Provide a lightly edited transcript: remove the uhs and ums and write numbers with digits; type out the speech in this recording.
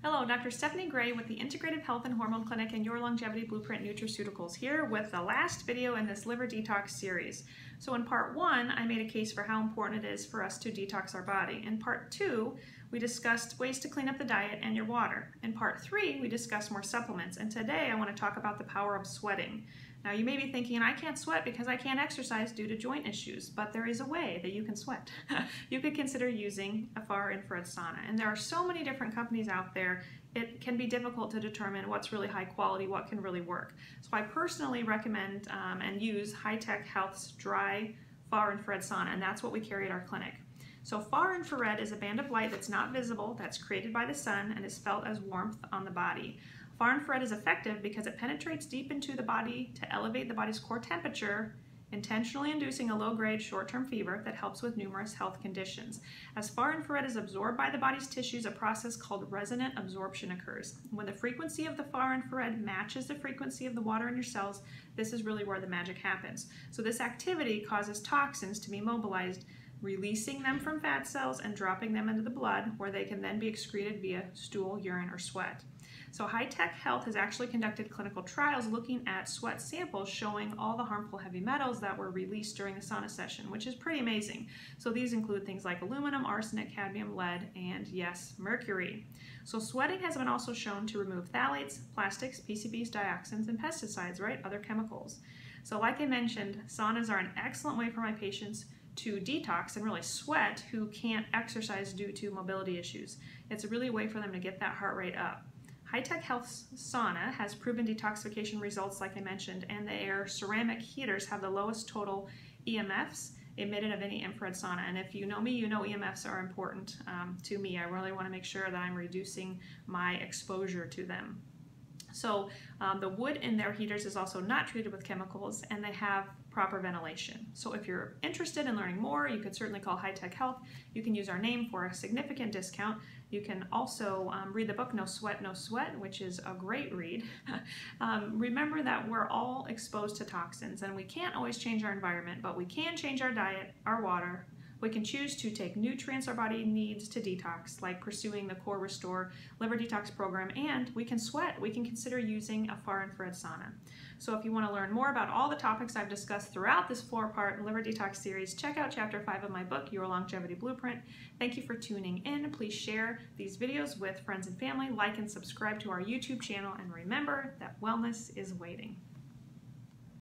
Hello, Dr. Stephanie Gray with the Integrative Health and Hormone Clinic and Your Longevity Blueprint Nutraceuticals here with the last video in this liver detox series. So in part 1, I made a case for how important it is for us to detox our body. In part 2, we discussed ways to clean up the diet and your water. In part 3, we discussed more supplements. And today I want to talk about the power of sweating. Now you may be thinking, I can't sweat because I can't exercise due to joint issues, but there is a way that you can sweat. You could consider using a far infrared sauna. And there are so many different companies out there, it can be difficult to determine what's really high quality, what can really work. So I personally recommend and use High-Tech Health's dry far infrared sauna, and that's what we carry at our clinic. So far infrared is a band of light that's not visible, that's created by the sun, and is felt as warmth on the body. Far infrared is effective because it penetrates deep into the body to elevate the body's core temperature, intentionally inducing a low-grade short-term fever that helps with numerous health conditions. As far infrared is absorbed by the body's tissues, a process called resonant absorption occurs. When the frequency of the far infrared matches the frequency of the water in your cells, this is really where the magic happens. So this activity causes toxins to be mobilized, releasing them from fat cells and dropping them into the blood, where they can then be excreted via stool, urine, or sweat. So High-Tech Health has actually conducted clinical trials looking at sweat samples showing all the harmful heavy metals that were released during the sauna session, which is pretty amazing. So these include things like aluminum, arsenic, cadmium, lead, and yes, mercury. So sweating has been also shown to remove phthalates, plastics, PCBs, dioxins, and pesticides, right? Other chemicals. So like I mentioned, saunas are an excellent way for my patients to detox and really sweat who can't exercise due to mobility issues. It's a really way for them to get that heart rate up. High-Tech Health's sauna has proven detoxification results like I mentioned, and their ceramic heaters have the lowest total EMFs emitted of any infrared sauna. And if you know me, you know EMFs are important to me. I really want to make sure that I'm reducing my exposure to them. So the wood in their heaters is also not treated with chemicals, and they have proper ventilation. So if you're interested in learning more, you could certainly call High-Tech Health. You can use our name for a significant discount. You can also read the book No Sweat, No Sweat, which is a great read. Remember that we're all exposed to toxins, and we can't always change our environment, but we can change our diet, our water. We can choose to take nutrients our body needs to detox, like pursuing the Core Restore Liver Detox program, and we can sweat. We can consider using a far infrared sauna. So if you want to learn more about all the topics I've discussed throughout this 4-part Liver Detox series, check out Chapter 5 of my book, Your Longevity Blueprint. Thank you for tuning in. Please share these videos with friends and family, like and subscribe to our YouTube channel, and remember that wellness is waiting.